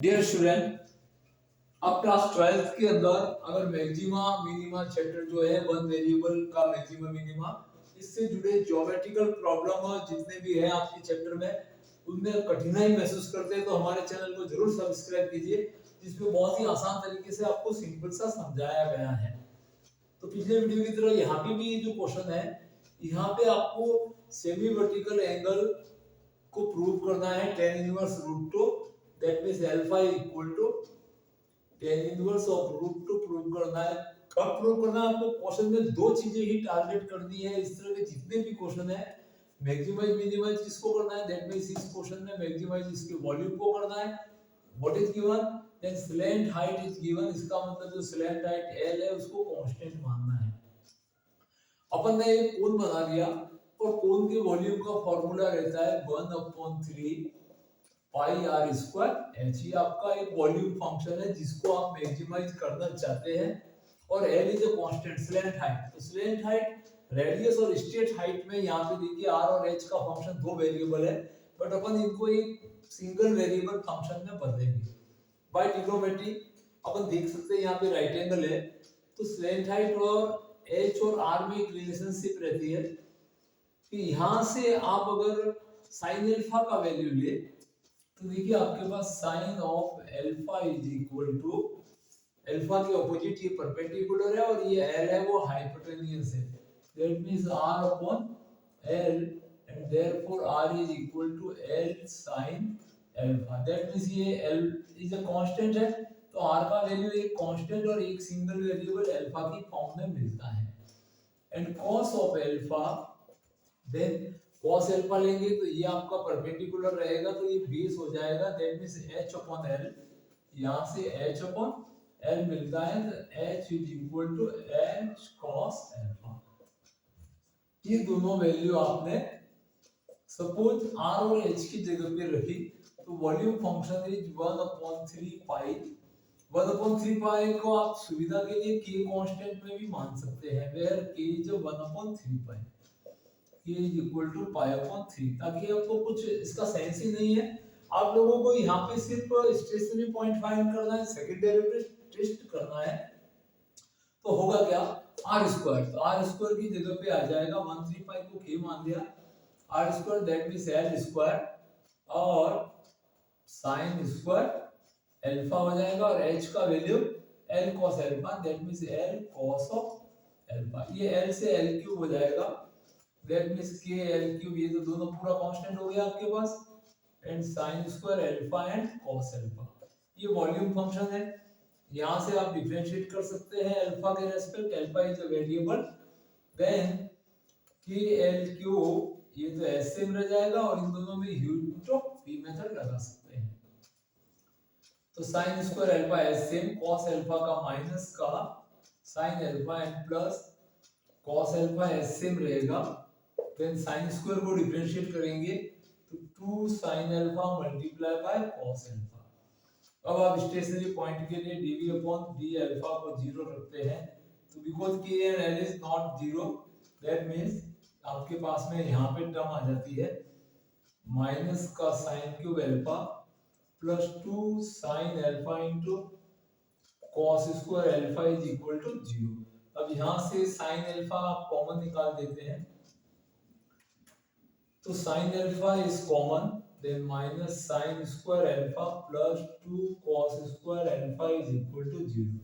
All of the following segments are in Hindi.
डियर स्टूडेंट, अब क्लास 12th के अंदर अगर मैक्सिमा मिनिमा चैप्टर जो है वन वेरिएबल का मैक्सिमा मिनिमा, इससे जुड़े ज्योमेट्रिकल प्रॉब्लम जितने भी है आपके चैप्टर में उनमें कठिनाई महसूस करते हैं तो हमारे चैनल को जरूर सब्सक्राइब कीजिए, जिसमें बहुत ही आसान तरीके से आपको सिंपल सा समझाया गया है। तो पिछले वीडियो की तरह यहाँ पे भी जो क्वेश्चन है, यहाँ पे आपको सेमी वर्टिकल एंगल को प्रूव करना है tan inverse root 2, that means alpha equal to tan inverse of root 2 prove करना है। कब प्रूव करना है आपको? क्वेश्चन में दो चीजें ही टारगेट करनी है। इस तरह के जितने भी क्वेश्चन है, मैक्सिमाइज मिनिमाइज किसको करना है, दैट मींस इस क्वेश्चन में मैक्सिमाइज इसके वॉल्यूम को करना है। What is given, then slant height is given, इसका मतलब जो स्लैंट हाइट L है उसको कांस्टेंट मानना है। अपन ने एक कोण बना लिया और कोण के वॉल्यूम का फॉर्मूला रहता है 1/3 पाई आर स्क्वायर एच। ये आपका एक वॉल्यूम फंक्शन है जिसको आप मैक्सिमाइज करना चाहते हैं। और L is a constant, slant height. तो स्लैंट हाइट, रेडियस और स्ट्रेट हाइट में यहाँ पे देखिए आर और एच का फंक्शन दो वेरिएबल है, बट अपन इनको एक सिंगल वेरिएबल फंक्शन में बदलेंगे बाय ट्रिग्नोमेट्री। अपन देख सकते हैं यहाँ पे राइट एंगल है, तो स्लैंट हाइट और एच और आर में एक रिलेशनशिप रहती है कि यहाँ से आप अगर साइन एल्फा का वैल्यू ले तो देखिए आपके पास sine of alpha is equal to, alpha के ऑपोजिट ये परपेंडिकुलर है और ये एल है वो हाइपोटेन्यूज है, that means R upon L and therefore R is equal to L sine alpha. That means ये एल इज अ कांस्टेंट है, तो आर का वैल्यू एक कांस्टेंट और एक सिंगल वेरिएबल एल्फा की फॉर्म में मिलता है। And cos of alpha, then cos alpha लेंगे तो ये आपका परपेंडिकुलर रहेगा तो ये बेस हो जाएगा, that means h upon l। यहां से h अपॉन l मिलता है तो h is equal to h cos alpha. ये दोनों वैल्यू आपने सपोज r और h की जगह पे रखी तो वॉल्यूम फंक्शन इज 1/3 पाई। 1/3 पाई को आप सुविधा के लिए k कांस्टेंट में भी मान सकते हैं, where k is 1/3 pi, k is equal to pi upon 3, ताकि आपको कुछ इसका सेंस ही नहीं है। आप लोगों को यहाँ पे सिर्फ स्टेशनरी पॉइंट फाइंड करना है, सेकंड डेरिवेटिव टेस्ट करना है। तो होगा क्या, आर स्क्वायर, तो आर स्क्वायर की जगह पे आ जाएगा 1/3 पाई को k मान दिया, R square that means L square और साइन स्क्वायर एल्फा हो जाएगा और h का वैल्यू l cos alpha, that means l cos of alpha. ये l से l क्यूब हो जाएगा, that means k l cube, ये तो दोनों पूरा कांस्टेंट हो गया आपके पास, and sin square alpha and cos alpha. ये वॉल्यूम फंक्शन है, यहां से आप डिफरेंशिएट कर सकते हैं अल्फा के respect, alpha is a variable, then k l cube ये तो s सेम रह जाएगा और इन दोनों में यूनिट ऑफ p मेथड लगा सकते हैं। तो sin square alpha s same, cos alpha का माइनस का sin alpha and plus cos alpha s same रहेगा, देन sin स्क्वायर को डिफरेंशिएट करेंगे तो 2 sin alpha multiply by cos alpha. अब आप स्टेशनरी पॉइंट के लिए dv अपॉन d अल्फा को 0 रखते हैं, तो because k and l is not 0, that means आपके पास में यहां पे टर्म आ जाती है माइनस का sin cube alpha plus 2 sin alpha into cos square alpha is equal to 0। अब यहां से sin अल्फा आप कॉमन निकाल देते हैं, तो sin alpha is common, then minus sin square alpha plus 2 cos square alpha is equal to 0,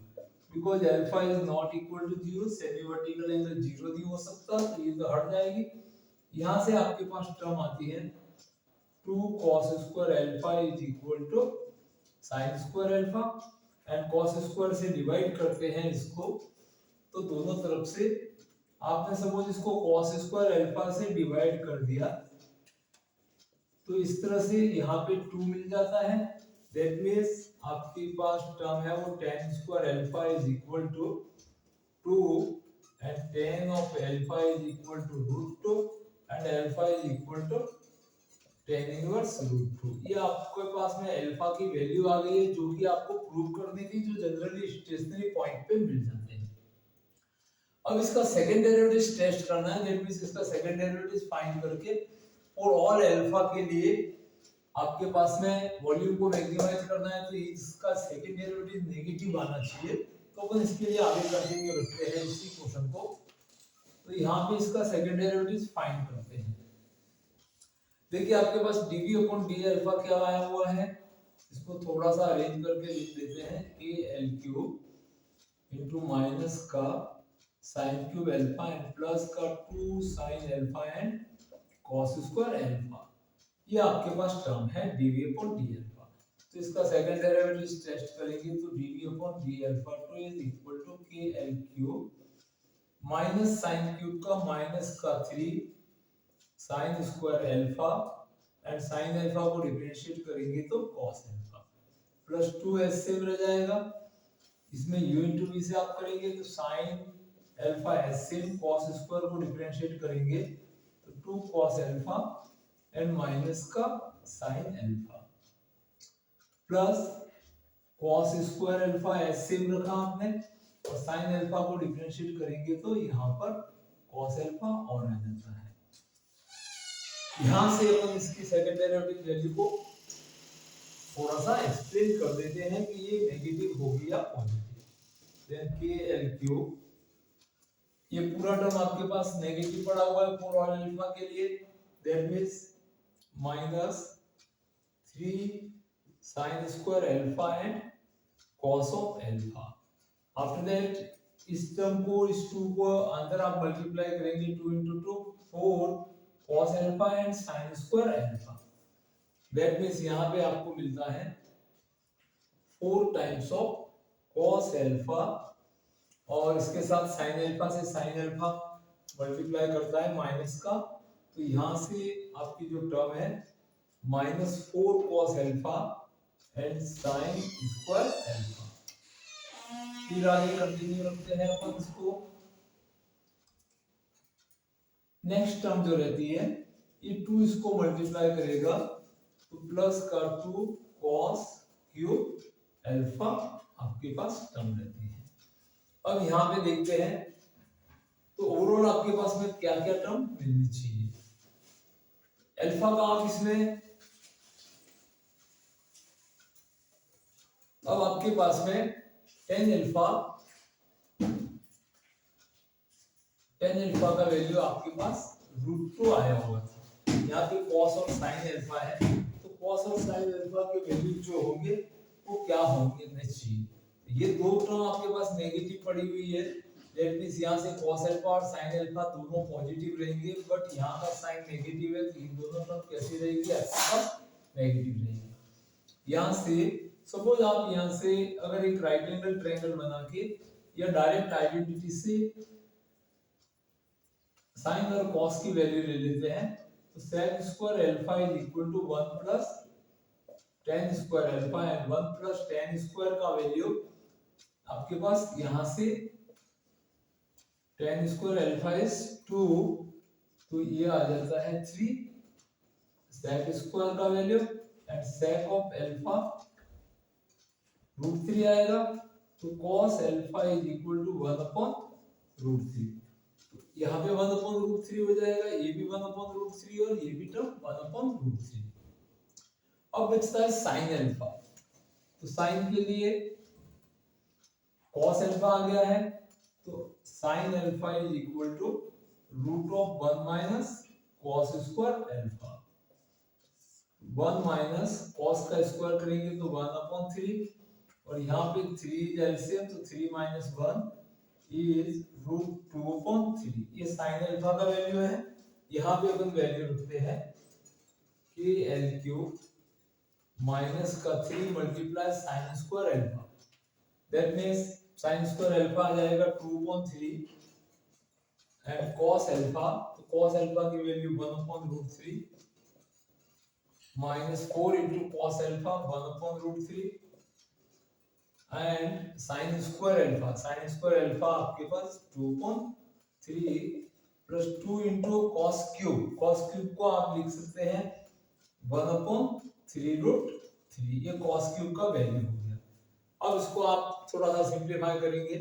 because alpha is not equal to 0, semi vertical angle 0 नहीं हो सकता, तो ये तो हट जाएगी। यहां से आपके पास टर्म आती है 2 cos square alpha is equal to sin square alpha, and cos square से डिवाइड करते हैं इसको, तो दोनों तरफ से आपने सपोज इसको cos square alpha से डिवाइड कर दिया तो इस तरह से यहाँ पे 2 मिल जाता है, दैट मींस आपके पास टर्म है वो tan square alpha is equal to 2 and tan of alpha is equal to √2 and alpha is equal to tan inverse √2। ये आपके पास में अल्फा की वैल्यू आ गई है जो कि आपको प्रूव करनी थी, जो जनरली स्टेशनरी पॉइंट पे मिल जाते हैं। अब इसका सेकंड डेरिवेटिव टेस्ट करना है, दैट मींस इसका सेकंड डेरिवेटिव फाइंड करके और ऑल अल्फा के लिए आपके पास में वॉल्यूम को मैक्सिमाइज करना है तो इसका सेकंड डेरिवेटिव नेगेटिव आना चाहिए, तो अपन इसके लिए आगे कंटिन्यू रखते हैं इसी क्वेश्चन को। तो यहाँ पे इसका सेकंड डेरिवेटिव फाइंड करते हैं। देखिए आपके पास dv अपॉन डी अल्फा क्या आया हुआ है, इसको थोड़ा सा अरेंज करके लिख देते हैं कि एल क्यूब इंटू माइनस का sine cube alpha and plus का 2 sine alpha and cos square alpha, ये आपके पास टर्म है dv अपॉन डी अल्फा। तो इसका सेकंड डेरिवेटिव टेस्ट करेंगे तो dv upon d alpha 2 is equal to k L cube minus sine cube का माइनस का 3 sine square alpha and sine alpha को डिफरेंशिएट करेंगे तो cos alpha plus 2 s same रह जाएगा, इसमें u इंटू v से आप करेंगे तो sine alpha s same, cos square को डिफरेंशिएट करेंगे तो 2 cos अल्फा एंड माइनस का sine alpha plus cos square alpha s same रखा आपने और साइन अल्फा को डिफरेंशिएट करेंगे तो यहाँ पर cos अल्फा और आ जाता है। यहाँ से अपन इसकी सेकंड डेरिवेटिव वैल्यू को थोड़ा सा एक्सप्लेन कर देते हैं कि ये नेगेटिव होगी या पॉजिटिव। देन के एल क्यूब, ये पूरा टर्म आपके पास नेगेटिव पड़ा हुआ है फॉर ऑल अल्फा के लिए, that means minus 3 sine square alpha and cos of alpha. After that इस टर्म को इस 2 को अंदर आप मल्टीप्लाई करेंगे 2 into 2 4 cos alpha and sin square alpha, that means यहाँ पे आपको मिलता है 4 टाइम्स ऑफ cos अल्फा और इसके साथ sin अल्फा से sin अल्फा मल्टीप्लाई करता है माइनस का, तो यहाँ से आपकी जो टर्म है -4 cos alpha and sin square alpha. फिर आगे कंटिन्यू रखते हैं अपन इसको। नेक्स्ट टर्म जो रहती है ये 2 इसको मल्टीप्लाई करेगा तो प्लस का 2 cos क्यूब अल्फा आपके पास टर्म रहती है। अब यहाँ पे देखते हैं तो ओवरऑल आपके पास में क्या क्या टर्म मिलनी चाहिए। अल्फा का आप इसमें अब आपके पास में टेन अल्फा का वैल्यू आपके पास √2 आया हुआ था, यहाँ पे cos और sin अल्फा है तो cos और sin अल्फा के वैल्यू जो होंगे वो क्या होंगे चाहिए। ये दो टर्म आपके पास नेगेटिव पड़ी हुई है, दैट मींस यहाँ से cos अल्फा और sin अल्फा दोनों पॉजिटिव रहेंगे, बट यहाँ का sin नेगेटिव है तो इन दोनों टर्म कैसी रहेगी, अल्फा नेगेटिव रहेगी। यहाँ से सपोज आप यहाँ से अगर एक राइट एंगल ट्रायंगल बना के या डायरेक्ट आइडेंटिटी से साइन और कॉस की वैल्यू ले लेते हैं तो sec square alpha is equal to 1 plus tan square alpha and 1 plus tan square का वैल्यू आपके पास यहाँ से tan स्क्वायर अल्फा इज 2 तो ये आ जाता है 3 sec स्क्वायर का value and sec of alpha √3 आएगा तो cos alpha is equal to 1 upon √3, यहाँ पे 1 अपॉन √3 हो जाएगा, ये भी 1 अपॉन √3 और ये भी टर्म 1 अपॉन √3। अब बचता है साइन अल्फा, तो साइन के लिए cos अल्फा आ गया है तो sine alpha is equal to √1 minus cos square alpha, 1 minus cos का स्क्वायर करेंगे तो 1 अपॉन 3 और यहाँ पे 3 एलसीएम तो 3 माइनस 1 इज √2 अपॉन 3, ये साइन अल्फा का वैल्यू है। यहाँ पे अपन वैल्यू रखते हैं कि एल क्यूब माइनस का 3 multiply sine square alpha, that means sine square alpha आ जाएगा 2 अपॉन 3 एंड cos अल्फा, तो cos अल्फा की value 1 upon √3 minus 4 into cos alpha 1 upon √3 and sine square alpha आपके पास 2 upon 3 plus 2 into cos cube को आप लिख सकते हैं 1 upon 3√3, ये cos क्यूब का वैल्यू हो गया। अब इसको आप थोड़ा सा सिंप्लीफाई करेंगे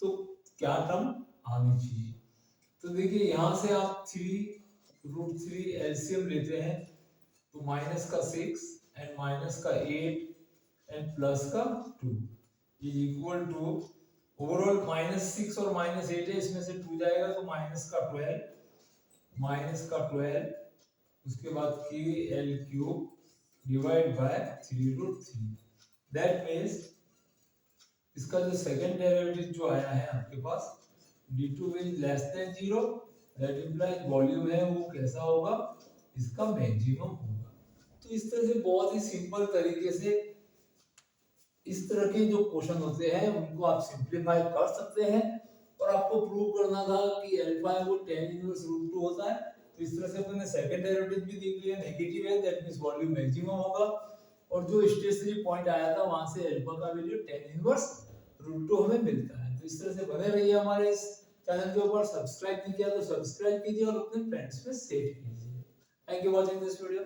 तो क्या टर्म आनी चाहिए, तो देखिए यहाँ से आप 3√3 एलसीएम लेते हैं तो माइनस का 6 एंड माइनस का 8 एंड प्लस का 2 इज इक्वल टू ओवरऑल -6 और -8 है, इसमें से 2 जाएगा तो -12 उसके बाद के L cube divide by 3√3। That means इसका जो सेकंड डेरिवेटिव जो आया है आपके पास d2 is less than 0, that implies volume है वो कैसा होगा, इसका मैक्सिमम होगा। तो इस तरह से बहुत ही सिंपल तरीके से इस तरह के जो क्वेश्चन होते हैं उनको आप सिंपलीफाई कर सकते हैं। और आपको प्रूव करना था कि अल्फा है वो tan इनवर्स √2 होता है, तो इस तरह से अपने सेकंड डेरिवेटिव भी देख लिया, नेगेटिव है दैट मींस वॉल्यूम मैक्सिमम होगा। और जो स्टेशनरी पॉइंट आया था वहां से अल्फा का वैल्यू tan इनवर्स √2 हमें मिलता है। तो इस तरह से बने रहिए हमारे इस चैनल के ऊपर। सब्सक्राइब नहीं किया तो सब्सक्राइब कीजिए और अपने फ्रेंड्स में शेयर कीजिए। Thank you watching this video.